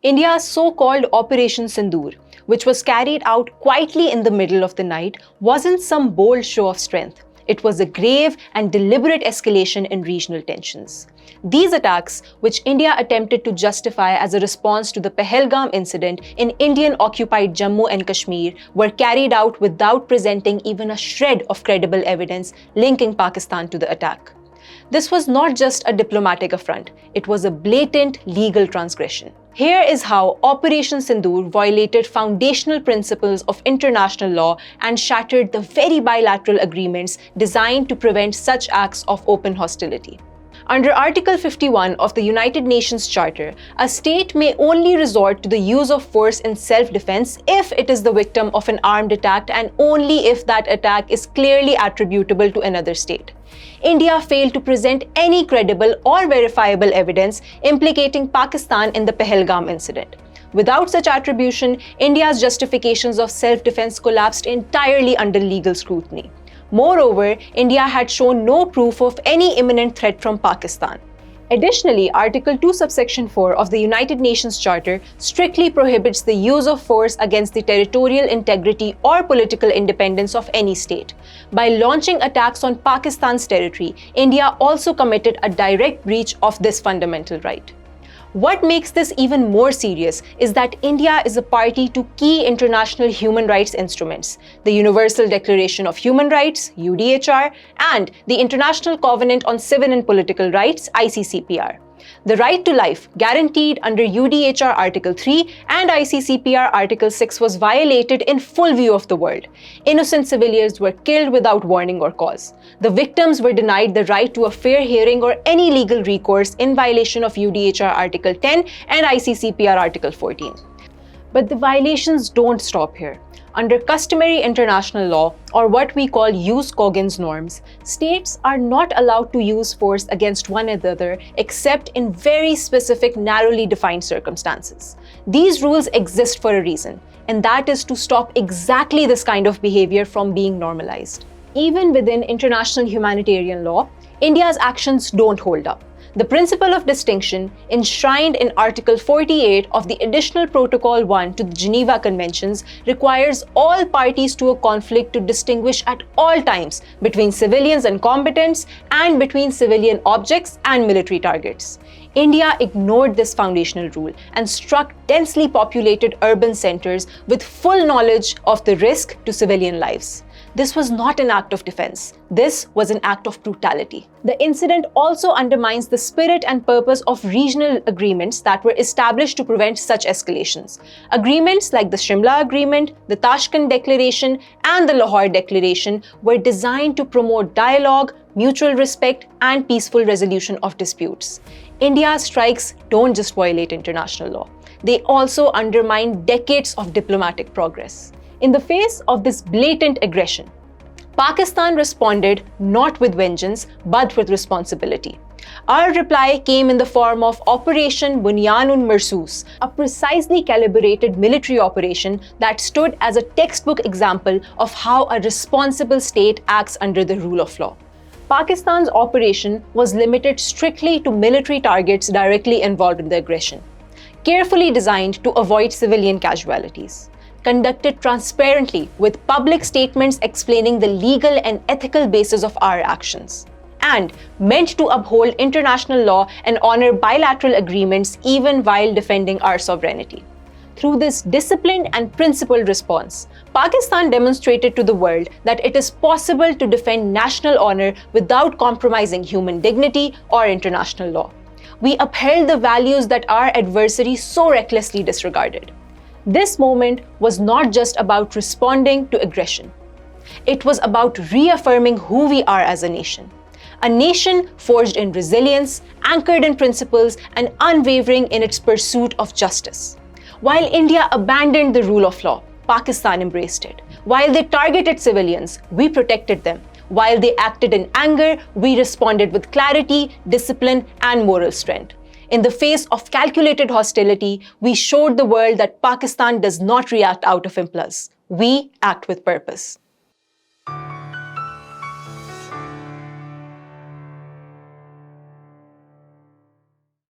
India's so-called Operation Sindoor, which was carried out quietly in the middle of the night, wasn't some bold show of strength. It was a grave and deliberate escalation in regional tensions. These attacks, which India attempted to justify as a response to the Pahalgam incident in Indian-occupied Jammu and Kashmir, were carried out without presenting even a shred of credible evidence linking Pakistan to the attack. This was not just a diplomatic affront, it was a blatant legal transgression. Here is how Operation Sindoor violated foundational principles of international law and shattered the very bilateral agreements designed to prevent such acts of open hostility. Under Article 51 of the United Nations Charter, a state may only resort to the use of force in self-defense if it is the victim of an armed attack and only if that attack is clearly attributable to another state. India failed to present any credible or verifiable evidence implicating Pakistan in the Pahalgam incident. Without such attribution, India's justifications of self-defense collapsed entirely under legal scrutiny. Moreover, India had shown no proof of any imminent threat from Pakistan. Additionally, Article 2, subsection 4 of the United Nations Charter strictly prohibits the use of force against the territorial integrity or political independence of any state. By launching attacks on Pakistan's territory, India also committed a direct breach of this fundamental right. What makes this even more serious is that India is a party to key international human rights instruments, the Universal Declaration of Human Rights, UDHR, and the International Covenant on Civil and Political Rights, ICCPR. The right to life, guaranteed under UDHR Article 3 and ICCPR Article 6, was violated in full view of the world. Innocent civilians were killed without warning or cause. The victims were denied the right to a fair hearing or any legal recourse in violation of UDHR Article 10 and ICCPR Article 14. But the violations don't stop here. Under customary international law, or what we call jus cogens norms, states are not allowed to use force against one another except in very specific, narrowly defined circumstances. These rules exist for a reason, and that is to stop exactly this kind of behavior from being normalized. Even within international humanitarian law, India's actions don't hold up. The principle of distinction, enshrined in Article 48 of the Additional Protocol 1 to the Geneva Conventions, requires all parties to a conflict to distinguish at all times between civilians and combatants and between civilian objects and military targets. India ignored this foundational rule and struck densely populated urban centers with full knowledge of the risk to civilian lives. This was not an act of defense. This was an act of brutality. The incident also undermines the spirit and purpose of regional agreements that were established to prevent such escalations. Agreements like the Simla Agreement, the Tashkent Declaration, and the Lahore Declaration were designed to promote dialogue, mutual respect, and peaceful resolution of disputes. India's strikes don't just violate international law. They also undermine decades of diplomatic progress. In the face of this blatant aggression, Pakistan responded not with vengeance, but with responsibility. Our reply came in the form of Operation Bunyan-un-Marsoos, a precisely calibrated military operation that stood as a textbook example of how a responsible state acts under the rule of law. Pakistan's operation was limited strictly to military targets directly involved in the aggression, carefully designed to avoid civilian casualties, conducted transparently with public statements explaining the legal and ethical basis of our actions, and meant to uphold international law and honor bilateral agreements even while defending our sovereignty. Through this disciplined and principled response, Pakistan demonstrated to the world that it is possible to defend national honor without compromising human dignity or international law. We upheld the values that our adversary so recklessly disregarded. This moment was not just about responding to aggression. It was about reaffirming who we are as a nation. A nation forged in resilience, anchored in principles, and unwavering in its pursuit of justice. While India abandoned the rule of law, Pakistan embraced it. While they targeted civilians, we protected them. While they acted in anger, we responded with clarity, discipline, and moral strength. In the face of calculated hostility, we showed the world that Pakistan does not react out of impulse. We act with purpose.